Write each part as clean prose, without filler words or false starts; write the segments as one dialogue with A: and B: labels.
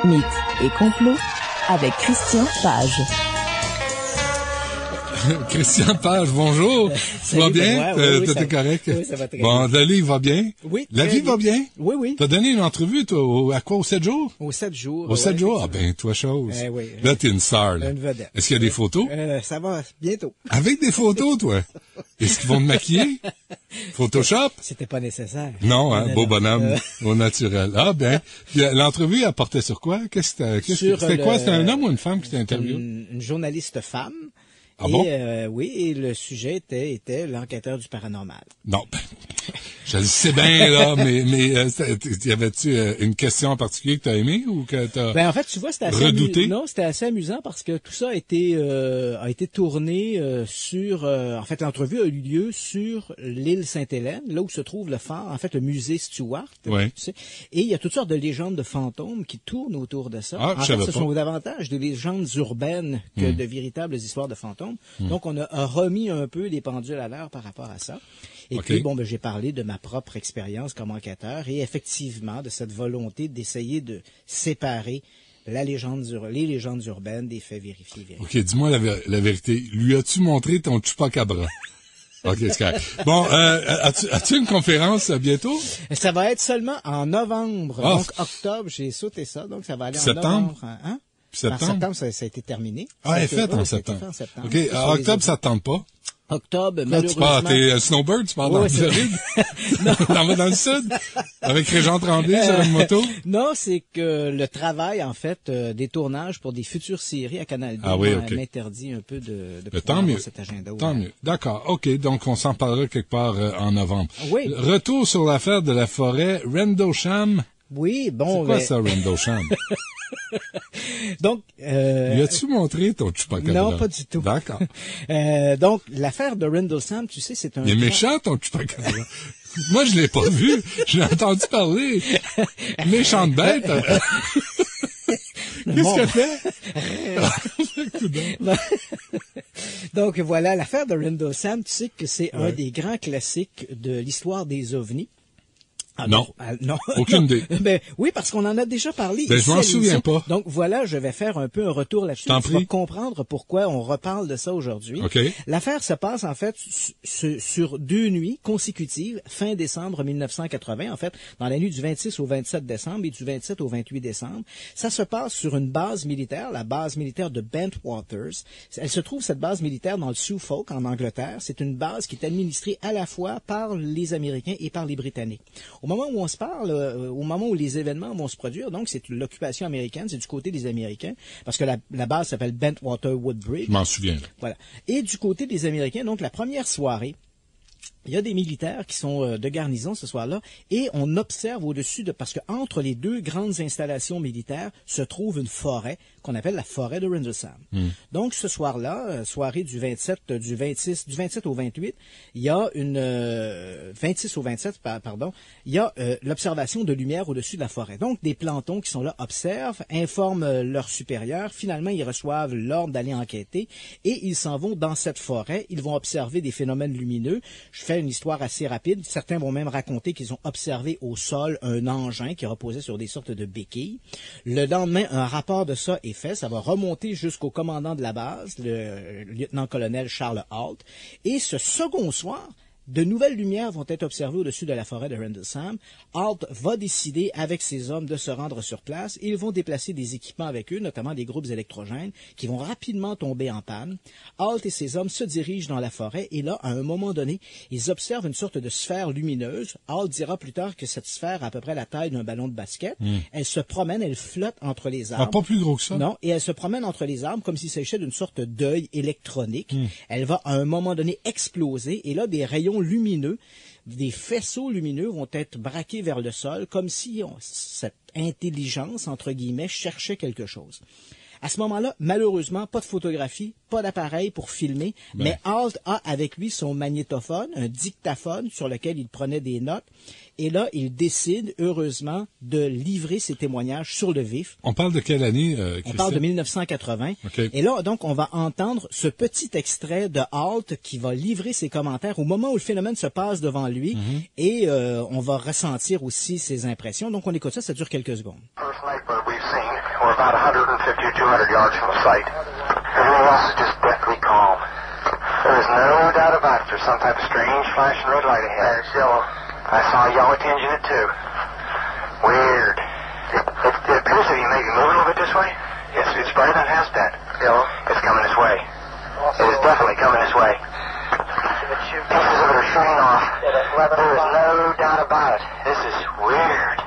A: Mythes et complots avec Christian Page.
B: Christian Page, bonjour. Ça va bien? T'es correct?
A: Oui, ça va très
B: bien. Bon, le livre va bien?
A: Oui.
B: La vie va bien?
A: Oui, oui.
B: T'as donné une entrevue, toi, à quoi, aux 7 jours?
A: Aux 7 jours.
B: Aux 7 jours? Ah ben, toi, chose.
A: Oui.
B: Là, t'es une star, là.
A: Une vedette.
B: Est-ce qu'il y a des photos?
A: Ça va bientôt.
B: Avec des photos, toi? Est-ce qu'ils vont te maquiller? Photoshop?
A: C'était pas nécessaire.
B: Non, hein, beau
A: non.
B: bonhomme, au naturel. Ah ben, puis l'entrevue, elle portait sur quoi? C'était quoi? C'était un homme ou une femme qui t'a interviewé?
A: Une journaliste femme.
B: Ah bon?
A: Oui, et le sujet était l'enquêteur du paranormal.
B: Non, ben, je le sais bien, là, mais y avait-tu une question en particulier que t'as aimé ou que t'as
A: Ben, en fait, tu vois, c'était assez
B: redouté?
A: Non, c'était assez amusant parce que tout ça a été tourné en fait, l'entrevue a eu lieu sur l'île Sainte-Hélène, là où se trouve le phare, en fait, le musée Stuart.
B: Oui.
A: Tu sais, et il y a toutes sortes de légendes de fantômes qui tournent autour de ça.
B: Ah,
A: en fait, ce sont davantage des légendes urbaines que de véritables histoires de fantômes. Donc, on a remis un peu les pendules à l'heure par rapport à ça. Et puis, bon, ben, j'ai parlé de ma propre expérience comme enquêteur et effectivement de cette volonté d'essayer de séparer les légendes urbaines des faits vérifiés.
B: OK, dis-moi la vérité. Lui as-tu montré ton chupacabra? OK, c'est correct. Bon, as-tu une conférence bientôt?
A: Ça va être seulement en novembre.
B: Oh.
A: Donc, octobre, j'ai sauté ça. Donc, ça va aller
B: Septembre?
A: en novembre. Hein?
B: Septembre?
A: En septembre, ça a été terminé.
B: Ah, elle est faite en septembre. OK, en octobre, ça te tente pas?
A: Octobre,
B: Là,
A: malheureusement...
B: t'es snowbird, tu pars dans le Floride? T'en vas dans le sud? Avec Régent Tremblay sur une moto?
A: Non, c'est que le travail, en fait, des tournages pour des futures séries à Canal 2 m'interdit un peu de
B: tant mieux.
A: cet agenda.
B: Tant mieux. D'accord. OK, donc on s'en parlera quelque part en novembre.
A: Oui.
B: Retour sur l'affaire de la forêt Rendlesham.
A: Oui, bon...
B: C'est quoi ça, Rendlesham?
A: Donc,
B: lui as-tu montré ton chupacabra?
A: Non, pas du tout.
B: D'accord.
A: Donc, l'affaire de Rendlesham, tu sais, c'est un...
B: Il est méchant, ton chupacabra. Moi, je l'ai pas vu. Je l'ai entendu parler. Méchante bête. Qu'est-ce qu'elle fait?
A: Donc, voilà, l'affaire de Rendlesham, tu sais que c'est un des grands classiques de l'histoire des ovnis.
B: Ah, non.
A: Non.
B: Aucune idée.
A: Ben, oui, parce qu'on en a déjà parlé.
B: Ben, je m'en souviens pas.
A: Donc, voilà, je vais faire un peu un retour là-dessus. Tu vas comprendre pourquoi on reparle de ça aujourd'hui.
B: Okay.
A: L'affaire se passe, en fait, sur 2 nuits consécutives, fin décembre 1980, en fait, dans la nuit du 26 au 27 décembre et du 27 au 28 décembre. Ça se passe sur une base militaire, la base militaire de Bentwaters. Elle se trouve, cette base militaire, dans le Suffolk, en Angleterre. C'est une base qui est administrée à la fois par les Américains et par les Britanniques. Au moment où on se parle, au moment où les événements vont se produire, donc c'est l'occupation américaine, c'est du côté des Américains, parce que la base s'appelle Bentwater Woodbridge.
B: Je m'en souviens.
A: Voilà. Et du côté des Américains, donc la première soirée, il y a des militaires qui sont de garnison ce soir-là et on observe au-dessus parce que entre les 2 grandes installations militaires se trouve une forêt qu'on appelle la forêt de Rendlesham. Donc ce soir-là, soirée du 27 au 28, il y a 26 au 27, pardon, il y a l'observation de lumière au-dessus de la forêt. Donc des plantons qui sont là observent, informent leurs supérieurs, finalement ils reçoivent l'ordre d'aller enquêter et ils s'en vont dans cette forêt, ils vont observer des phénomènes lumineux. Je fais une histoire assez rapide. Certains vont même raconter qu'ils ont observé au sol un engin qui reposait sur des sortes de béquilles. Le lendemain, un rapport de ça est fait. Ça va remonter jusqu'au commandant de la base, le lieutenant-colonel Charles Halt. Et ce second soir, de nouvelles lumières vont être observées au-dessus de la forêt de Rendlesham. Halt va décider avec ses hommes de se rendre sur place et ils vont déplacer des équipements avec eux, notamment des groupes électrogènes, qui vont rapidement tomber en panne. Halt et ses hommes se dirigent dans la forêt et là, à un moment donné, ils observent une sorte de sphère lumineuse. Halt dira plus tard que cette sphère a à peu près la taille d'un ballon de basket. Elle se promène, elle flotte entre les arbres.
B: Ah, pas plus gros que ça?
A: Non, et elle se promène entre les arbres comme s'il s'agissait d'une sorte d'œil électronique. Elle va à un moment donné exploser et là, des rayons lumineux, des faisceaux lumineux vont être braqués vers le sol comme si cette intelligence, entre guillemets, cherchait quelque chose. À ce moment-là, malheureusement, pas de photographie, pas d'appareil pour filmer, mais Halt a avec lui son magnétophone, un dictaphone sur lequel il prenait des notes. Et là, il décide, heureusement, de livrer ses témoignages sur le vif.
B: On parle de quelle année,
A: On parle de 1980.
B: Okay.
A: Et là, donc, on va entendre ce petit extrait de Halt qui va livrer ses commentaires au moment où le phénomène se passe devant lui. Et on va ressentir aussi ses impressions. Donc, on écoute ça, ça dure quelques secondes.
C: First night bird we've seen. We're about 150 or 200 yards from the site. Everything else is just deathly calm. There is no doubt about it. There's some type of strange flashing red light ahead. It's yellow. I saw a yellow tinge in it, too. Weird. It appears that you may be moving a little bit this way. Yes, it's brighter than it has been. Yellow. It's coming this way. It is definitely coming this way. Pieces of it are shooting off. There is no doubt about it. This is weird.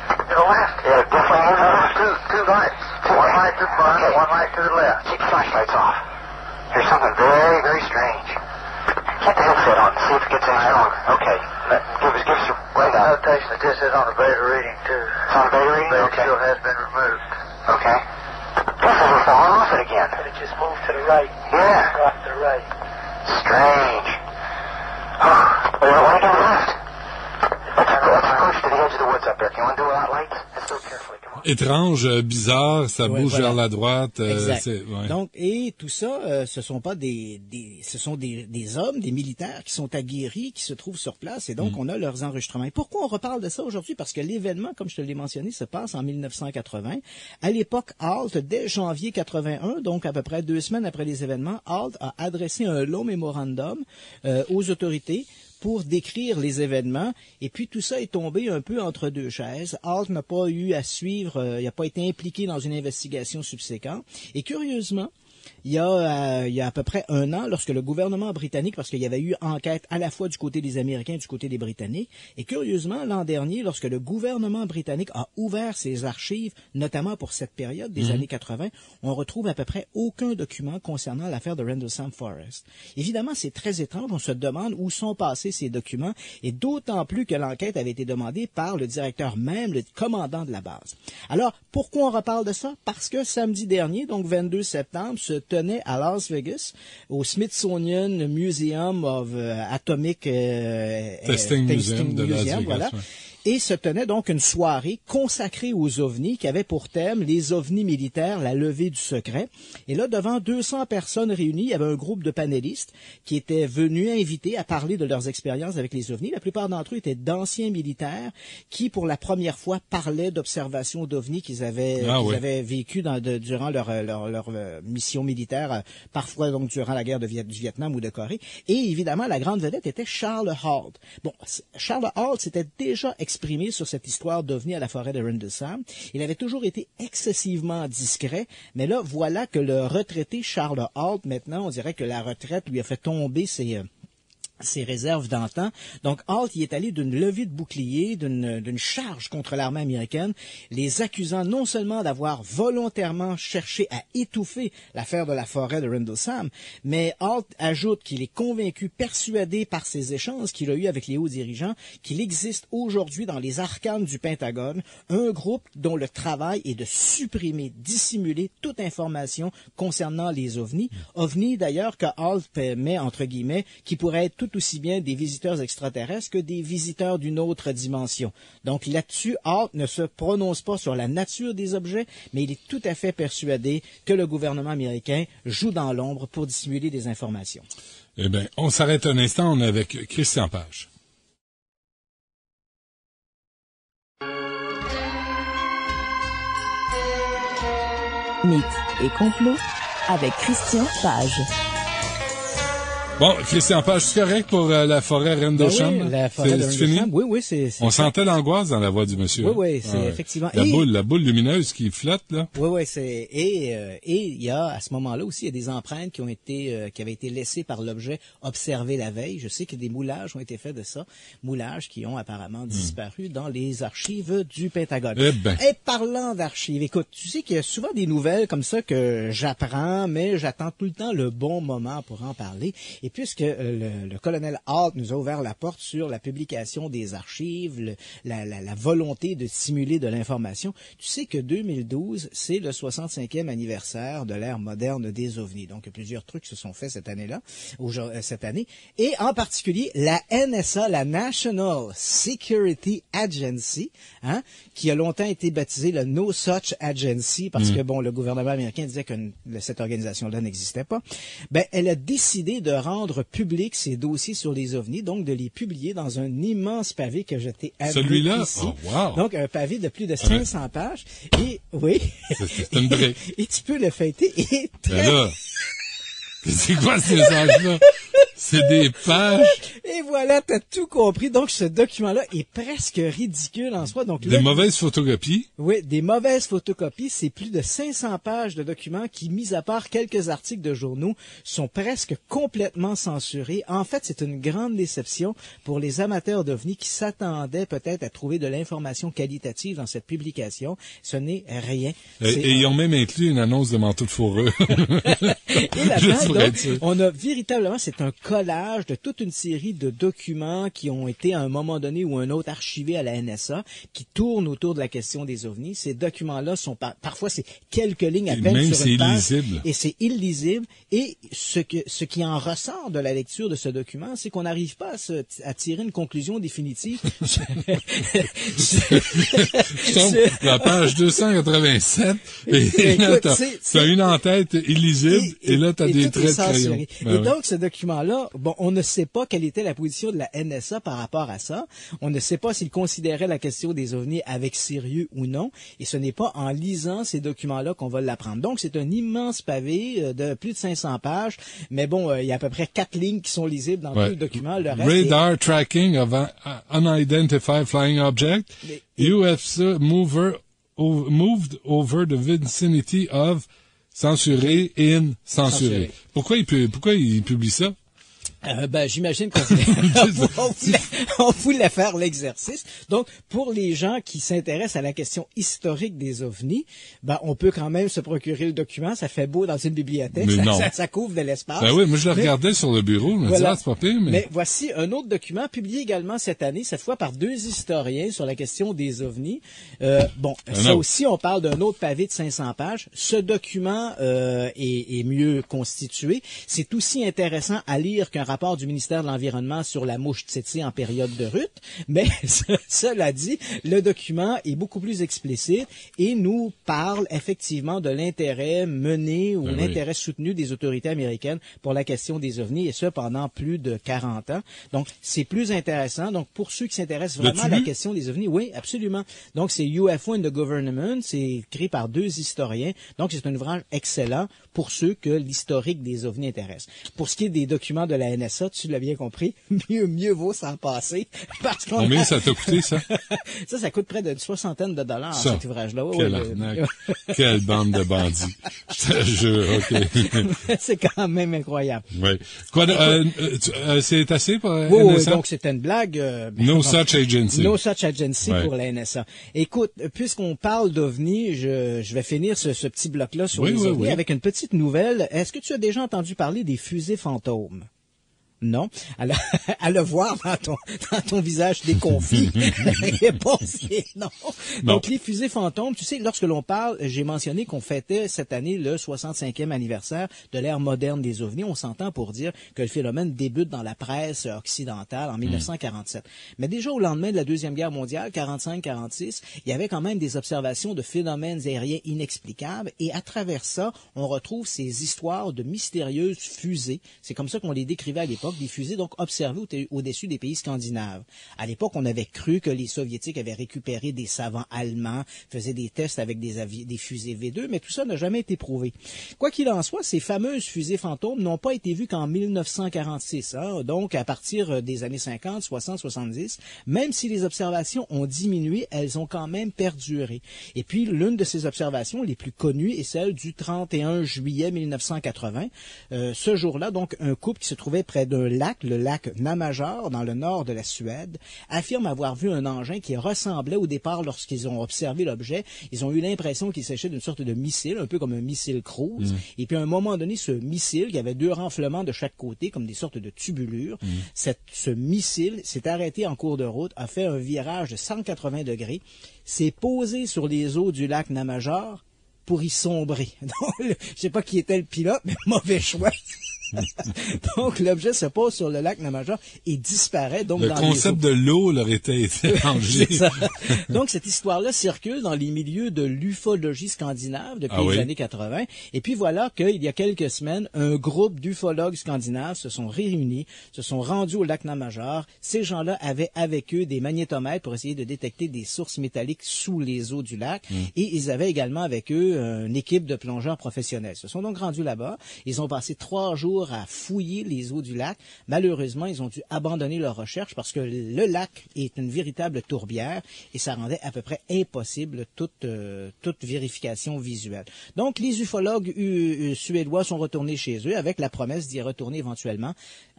C: To the left. Yeah, definitely moving left. Two lights. One light to the front, one light to the left. Keep the flashlights off. There's something very, very strange. Get the headset on and see if it gets any stronger. Okay. Give us your rundown. Notation that this is on a beta reading, too. It's on a beta reading? Beta still has been removed. Okay. This is falling off it again. But it just moved to the right. Yeah. Off to the right. Strange. Oh, we don't want to go left. Let's approach to the edge of the woods up there. Can you undo without lights? Let's go carefully. Come on.
B: Étrange, bizarre, ça bouge
A: voilà.
B: vers la droite.
A: Exact.
B: Ouais.
A: Donc, et tout ça, ce sont pas ce sont des hommes, des militaires qui sont aguerris, qui se trouvent sur place, et donc on a leurs enregistrements. Et pourquoi on reparle de ça aujourd'hui? Parce que l'événement, comme je te l'ai mentionné, se passe en 1980. À l'époque, HALT, dès janvier 81, donc à peu près 2 semaines après les événements, HALT a adressé un long mémorandum aux autorités pour décrire les événements, et puis tout ça est tombé un peu entre deux chaises. HALT n'a pas eu à suivre, il n'a pas été impliqué dans une investigation subséquente, et curieusement, il y a à peu près 1 an, lorsque le gouvernement britannique, parce qu'il y avait eu enquête à la fois du côté des Américains et du côté des Britanniques, et curieusement, l'an dernier, lorsque le gouvernement britannique a ouvert ses archives, notamment pour cette période des années 80, on retrouve à peu près aucun document concernant l'affaire de Rendlesham Forest. Évidemment, c'est très étrange, on se demande où sont passés ces documents, et d'autant plus que l'enquête avait été demandée par le directeur même, le commandant de la base. Alors, pourquoi on reparle de ça? Parce que samedi dernier, donc 22 septembre, se tenait à Las Vegas, au Smithsonian Museum of Atomic
B: Testing Museum de Las Vegas,
A: voilà.
B: Ouais.
A: Et se tenait donc une soirée consacrée aux ovnis qui avait pour thème les ovnis militaires, la levée du secret. Et là, devant 200 personnes réunies, il y avait un groupe de panélistes qui étaient venus invités à parler de leurs expériences avec les ovnis. La plupart d'entre eux étaient d'anciens militaires qui, pour la première fois, parlaient d'observations d'ovnis qu'ils avaient vécues durant leur mission militaire, parfois donc durant la guerre du Vietnam ou de Corée. Et évidemment, la grande vedette était Charles Halt. Bon, Charles Halt s'était déjà exprimé sur cette histoire d'ovni à la forêt de Rendlesham. Il avait toujours été excessivement discret, mais là, voilà que le retraité Charles Halt, maintenant, on dirait que la retraite lui a fait tomber ses réserves d'antan. Donc, Halt y est allé d'une levée de bouclier, d'une charge contre l'armée américaine, les accusant non seulement d'avoir volontairement cherché à étouffer l'affaire de la forêt de Rendlesham, mais Halt ajoute qu'il est convaincu, persuadé par ses échanges qu'il a eus avec les hauts dirigeants, qu'il existe aujourd'hui dans les arcanes du Pentagone un groupe dont le travail est de supprimer, dissimuler toute information concernant les ovnis. Ovnis, d'ailleurs, que Halt met entre guillemets, qui pourraient être tout aussi bien des visiteurs extraterrestres que des visiteurs d'une autre dimension. Donc là-dessus, Halt ne se prononce pas sur la nature des objets, mais il est tout à fait persuadé que le gouvernement américain joue dans l'ombre pour dissimuler des informations.
B: Eh bien, on s'arrête un instant, on est avec Christian Page.
D: Mythes et complots avec Christian Page.
B: Bon, Christian Page, c'est correct pour la forêt Rendlesham?
A: Oui, la forêt de Rendlesham. Oui, c'est
B: On sentait l'angoisse dans la voix du monsieur.
A: Oui, c'est effectivement.
B: La boule lumineuse qui flotte, là.
A: Oui, et il y a, à ce moment-là aussi, il y a des empreintes qui avaient été laissées par l'objet observé la veille. Je sais que des moulages ont été faits de ça. Moulages qui ont apparemment disparu dans les archives du Pentagone. Et parlant d'archives, écoute, tu sais qu'il y a souvent des nouvelles comme ça que j'apprends, mais j'attends tout le temps le bon moment pour en parler. Et puisque le colonel Halt nous a ouvert la porte sur la publication des archives, la volonté de simuler de l'information, tu sais que 2012, c'est le 65e anniversaire de l'ère moderne des ovnis. Donc, plusieurs trucs se sont faits cette année-là, cette année. Et en particulier, la NSA, la National Security Agency, qui a longtemps été baptisée le No Such Agency, parce que, bon, le gouvernement américain disait que cette organisation-là n'existait pas. Ben, elle a décidé de rendre rendre public ces dossiers sur les ovnis, donc de les publier dans un immense pavé que je t'ai amené
B: Celui-là?
A: ici.
B: Oh, wow!
A: Donc, un pavé de plus de 500 pages. Et, oui.
B: C'est une brique.
A: Et tu peux le feuilleter. Et
B: Ben là, c'est quoi ces messages-là? C'est des pages.
A: Et voilà, t'as tout compris. Donc, ce document-là est presque ridicule en soi. Donc,
B: Des mauvaises photocopies.
A: Oui, des mauvaises photocopies. C'est plus de 500 pages de documents qui, mis à part quelques articles de journaux, sont presque complètement censurés. En fait, c'est une grande déception pour les amateurs d'OVNI qui s'attendaient peut-être à trouver de l'information qualitative dans cette publication. Ce n'est rien.
B: Et ils ont même inclus une annonce de manteau de fourrure.
A: Et là-dedans, donc, on a véritablement, c'est un collage de toute une série de documents qui ont été à un moment donné ou un autre archivés à la NSA, qui tournent autour de la question des ovnis. Ces documents-là sont parfois c'est quelques lignes à peine
B: même
A: sur une page.
B: Illisible.
A: Et c'est illisible. Et ce qui en ressort de la lecture de ce document, c'est qu'on n'arrive pas à tirer une conclusion définitive.
B: La page 287, et là, t'as une en-tête illisible, et là, t'as des traits de crayon.
A: Et donc, ce document-là, bon, on ne sait pas quelle était la position de la NSA par rapport à ça. On ne sait pas s'ils considéraient la question des ovnis avec sérieux ou non. Et ce n'est pas en lisant ces documents-là qu'on va l'apprendre. Donc, c'est un immense pavé de plus de 500 pages. Mais bon, il y a à peu près 4 lignes qui sont lisibles dans tout le document. Le reste
B: Radar tracking of unidentified flying object. UFO moved over the vicinity of censuré in censuré. Pourquoi il publie ça?
A: J'imagine qu'on voulait faire l'exercice. Donc, pour les gens qui s'intéressent à la question historique des ovnis, on peut quand même se procurer le document. Ça fait beau dans une bibliothèque. Ça couvre de l'espace.
B: Ben oui, moi je le regardais sur le bureau. Je me disais, c'est pas pire,
A: mais voici un autre document publié également cette année, cette fois par 2 historiens sur la question des ovnis. Aussi, on parle d'un autre pavé de 500 pages. Ce document est mieux constitué. C'est aussi intéressant à lire qu'un rapport du ministère de l'Environnement sur la mouche tsetse en période de rut, mais cela dit, le document est beaucoup plus explicite et nous parle effectivement de l'intérêt mené ou l'intérêt soutenu des autorités américaines pour la question des ovnis, et ce pendant plus de 40 ans. Donc, c'est plus intéressant. Donc, pour ceux qui s'intéressent vraiment à la question des ovnis, oui, absolument. Donc, c'est UFO and the Government, c'est écrit par 2 historiens. Donc, c'est un ouvrage excellent pour ceux que l'historique des ovnis intéresse. Pour ce qui est des documents de la NSA, tu l'as bien compris, mieux vaut s'en passer. Parce qu'on
B: Combien ça t'a coûté, ça?
A: Ça coûte près d'une $60 cet ouvrage-là.
B: Quelle arnaque. Quelle bande de bandits. Je te jure, OK.
A: C'est quand même incroyable.
B: Oui. Quoi, c'est assez pour NSA?
A: Oui, donc c'était une blague.
B: No such agency.
A: No such agency pour la NSA. Écoute, puisqu'on parle d'OVNI, je vais finir ce petit bloc-là sur les OVNI avec une petite nouvelle. Est-ce que tu as déjà entendu parler des fusées fantômes? Non. À le voir dans ton visage déconfit, la réponse est non. Donc, les fusées fantômes, tu sais, lorsque l'on parle, j'ai mentionné qu'on fêtait cette année le 65e anniversaire de l'ère moderne des ovnis. On s'entend pour dire que le phénomène débute dans la presse occidentale en 1947. Mais déjà au lendemain de la Deuxième Guerre mondiale, 45-46, il y avait quand même des observations de phénomènes aériens inexplicables, et à travers ça, on retrouve ces histoires de mystérieuses fusées. C'est comme ça qu'on les décrivait à l'époque. Des fusées donc observées au-dessus des pays scandinaves. À l'époque, on avait cru que les Soviétiques avaient récupéré des savants allemands, faisaient des tests avec des fusées V2, mais tout ça n'a jamais été prouvé. Quoi qu'il en soit, ces fameuses fusées fantômes n'ont pas été vues qu'en 1946, donc à partir des années 50, 60, 70, même si les observations ont diminué, elles ont quand même perduré. Et puis, l'une de ces observations les plus connues est celle du 31 juillet 1980. Ce jour-là, donc, un couple qui se trouvait près d'un lac, le lac Namajor, dans le nord de la Suède, affirme avoir vu un engin qui ressemblait au départ, lorsqu'ils ont observé l'objet, ils ont eu l'impression qu'il s'agissait d'une sorte de missile, un peu comme un missile cruise. Et puis à un moment donné, ce missile, il y avait 2 renflements de chaque côté, comme des sortes de tubulures. Ce missile s'est arrêté en cours de route, a fait un virage de 180 degrés, s'est posé sur les eaux du lac Namajor pour y sombrer. Donc, je sais pas qui était le pilote, mais mauvais choix. Donc, l'objet se pose sur le lac Namaja et disparaît. Donc,
B: le
A: dans
B: concept de l'eau leur était étranger.
A: Donc, cette histoire-là circule dans les milieux de l'ufologie scandinave depuis les années 80. Et puis, voilà qu'il y a quelques semaines, un groupe d'ufologues scandinaves se sont réunis, se sont rendus au lac Namajar. Ces gens-là avaient avec eux des magnétomètres pour essayer de détecter des sources métalliques sous les eaux du lac. Et ils avaient également avec eux une équipe de plongeurs professionnels. Ils se sont donc rendus là-bas. Ils ont passé 3 jours à fouiller les eaux du lac. Malheureusement, ils ont dû abandonner leur recherche parce que le lac est une véritable tourbière et ça rendait à peu près impossible toute vérification visuelle. Donc, les ufologues suédois sont retournés chez eux avec la promesse d'y retourner éventuellement,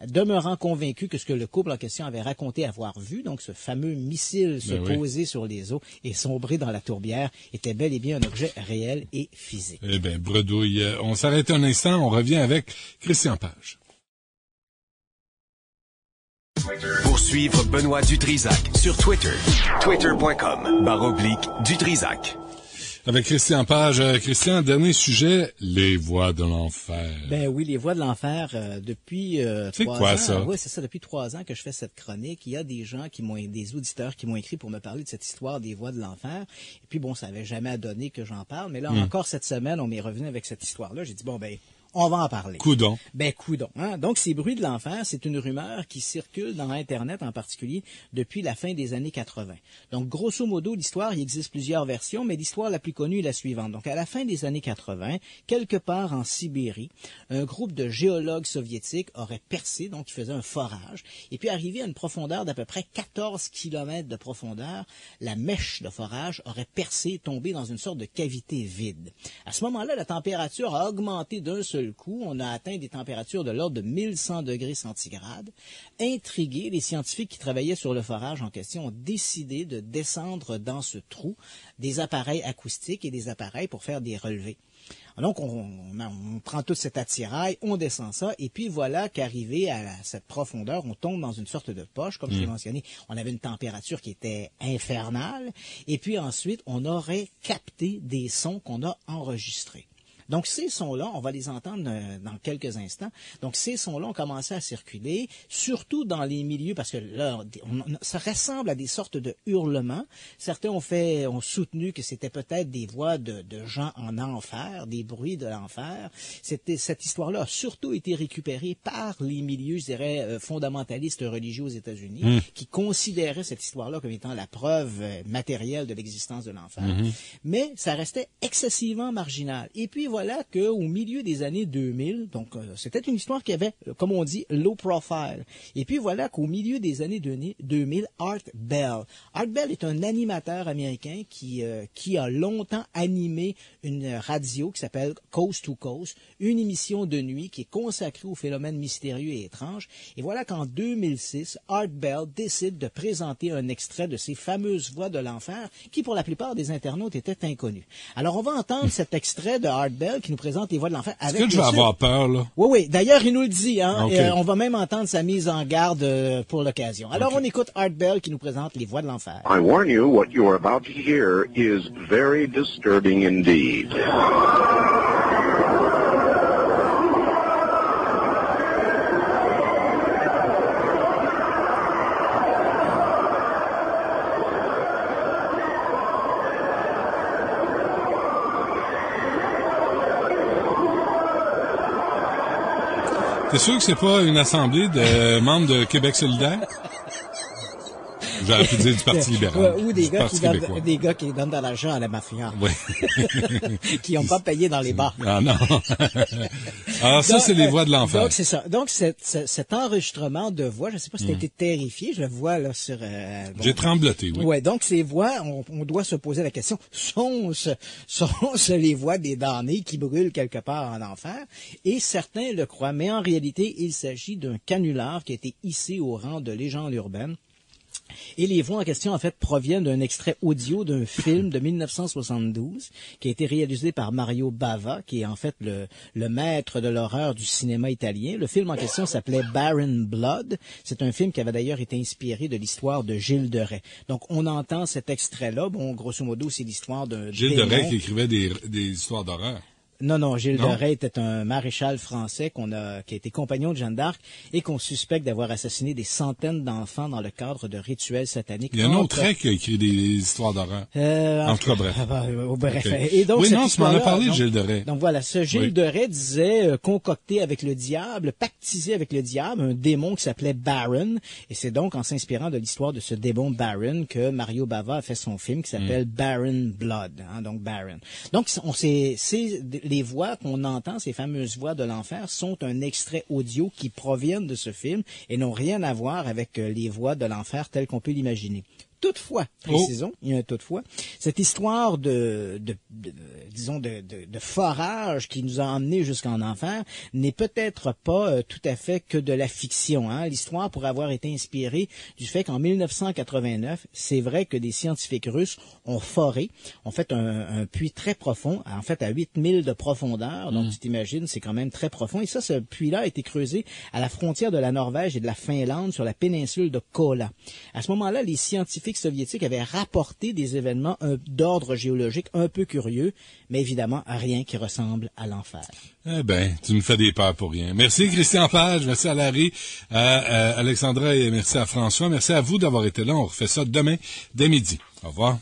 A: demeurant convaincus que ce que le couple en question avait raconté avoir vu, donc ce fameux missile se poser sur les eaux et sombrer dans la tourbière, était bel et bien un objet réel et physique.
B: Eh bien, bredouille, on s'arrête un instant, on revient avec Christian Page.
E: Pour suivre Benoît Dutrisac sur Twitter, twitter.com/Dutrisac.
B: Avec Christian Page. Christian, dernier sujet, les voix de l'enfer.
A: Ben oui, les voix de l'enfer, depuis 3 ans.
B: C'est quoi ça?
A: Oui, c'est ça, depuis 3 ans que je fais cette chronique. Il y a des gens des auditeurs qui m'ont écrit pour me parler de cette histoire des voix de l'enfer. Et puis bon, ça avait jamais donné que j'en parle. Mais là, encore cette semaine, on m'est revenu avec cette histoire-là. J'ai dit, bon, ben, on va en parler.
B: Coudon.
A: Ben, coudon. Hein? Donc, ces bruits de l'enfer, c'est une rumeur qui circule dans Internet en particulier depuis la fin des années 80. Donc, grosso modo, l'histoire, il existe plusieurs versions, mais l'histoire la plus connue est la suivante. Donc, à la fin des années 80, quelque part en Sibérie, un groupe de géologues soviétiques aurait percé, donc ils faisaient un forage, et puis arrivé à une profondeur d'à peu près 14 kilomètres de profondeur, la mèche de forage aurait percé et tombé dans une sorte de cavité vide. À ce moment-là, la température a augmenté d'un seul coup. On a atteint des températures de l'ordre de 1100 degrés centigrades. Intrigués, les scientifiques qui travaillaient sur le forage en question ont décidé de descendre dans ce trou des appareils acoustiques et des appareils pour faire des relevés. Donc, on prend tout cet attirail, on descend ça, et puis voilà qu'arrivé à cette profondeur, on tombe dans une sorte de poche, comme je l'ai mentionné. On avait une température qui était infernale, et puis ensuite, on aurait capté des sons qu'on a enregistrés. Donc, ces sons-là, on va les entendre dans quelques instants. Donc, ces sons-là ont commencé à circuler, surtout dans les milieux, parce que là, ça ressemble à des sortes de hurlements. Certains ont soutenu que c'était peut-être des voix de gens en enfer, des bruits de l'enfer. Cette histoire-là a surtout été récupérée par les milieux, je dirais, fondamentalistes religieux aux États-Unis, qui considéraient cette histoire-là comme étant la preuve matérielle de l'existence de l'enfer. Mais ça restait excessivement marginal. Et puis, voilà qu'au milieu des années 2000, donc c'était une histoire qui avait, comme on dit, low profile. Et puis voilà qu'au milieu des années 2000, Art Bell est un animateur américain qui a longtemps animé une radio qui s'appelle Coast to Coast, une émission de nuit qui est consacrée aux phénomènes mystérieux et étranges. Et voilà qu'en 2006, Art Bell décide de présenter un extrait de ces fameuses voix de l'enfer qui, pour la plupart des internautes, étaient inconnues. Alors, on va entendre cet extrait de Art Bell qui nous présente les voix de l'enfer.
B: Est-ce que je vais avoir peur, là?
A: Oui. D'ailleurs, il nous le dit, hein.
B: Okay.
A: On va même entendre sa mise en garde pour l'occasion. Alors, on écoute Art Bell qui nous présente les voix de l'enfer.
F: I warn you, what you are about to hear is very disturbing indeed.
B: T'es sûr que c'est pas une assemblée de membres de Québec solidaire? J'aurais pu dire du Parti libéral.
A: Ou des gars qui donnent de l'argent à la mafia.
B: Oui.
A: Qui n'ont pas payé dans les bars.
B: Ah non. Alors ça, c'est les voix de l'enfer.
A: Donc, c'est ça. Donc, cet enregistrement de voix, je ne sais pas si tu as été terrifié, je le vois là sur...
B: J'ai trembloté, oui.
A: Ouais, donc ces voix, on doit se poser la question, sont-ce les voix des damnés qui brûlent quelque part en enfer? Et certains le croient, mais en réalité, il s'agit d'un canular qui a été hissé au rang de légende urbaine. Et les voix en question, en fait, proviennent d'un extrait audio d'un film de 1972 qui a été réalisé par Mario Bava, qui est en fait le maître de l'horreur du cinéma italien. Le film en question s'appelait Baron Blood. C'est un film qui avait d'ailleurs été inspiré de l'histoire de Gilles de Rais. Donc, on entend cet extrait-là. Bon, grosso modo, c'est l'histoire d'un
B: Gilles de Rais qui écrivait des histoires d'horreur.
A: Non, Gilles
B: Non?
A: de Rais était un maréchal français qui a été compagnon de Jeanne d'Arc et qu'on suspecte d'avoir assassiné des centaines d'enfants dans le cadre de rituels sataniques.
B: Il y a un autre trait qui a écrit des histoires d'horreur. En tout cas, bref.
A: Bref.
B: Okay.
A: Et donc,
B: oui, non, tu m'en as parlé, Gilles de Rais.
A: Donc voilà, ce Gilles de Rais disait concocter avec le diable, pactiser avec le diable, un démon qui s'appelait Baron. Et c'est donc en s'inspirant de l'histoire de ce démon Baron que Mario Bava a fait son film qui s'appelle Baron Blood. Donc Baron. Donc les voix qu'on entend, ces fameuses voix de l'enfer, sont un extrait audio qui proviennent de ce film et n'ont rien à voir avec les voix de l'enfer telles qu'on peut l'imaginer. Toutefois, précisons, il y a un toutefois, cette histoire de forage qui nous a emmenés jusqu'en enfer n'est peut-être pas tout à fait que de la fiction. L'histoire pourrait avoir été inspirée du fait qu'en 1989, c'est vrai que des scientifiques russes ont fait un puits très profond, en fait à 8000 de profondeur, donc tu t'imagines, c'est quand même très profond. Et ça, ce puits-là a été creusé à la frontière de la Norvège et de la Finlande sur la péninsule de Kola. À ce moment-là, les scientifiques soviétiques avaient rapporté des événements d'ordre géologique un peu curieux, mais évidemment rien qui ressemble à l'enfer.
B: Eh ben, tu me fais des peurs pour rien. Merci Christian Page, merci à Larry, à Alexandra et merci à François. Merci à vous d'avoir été là. On refait ça demain dès midi. Au revoir.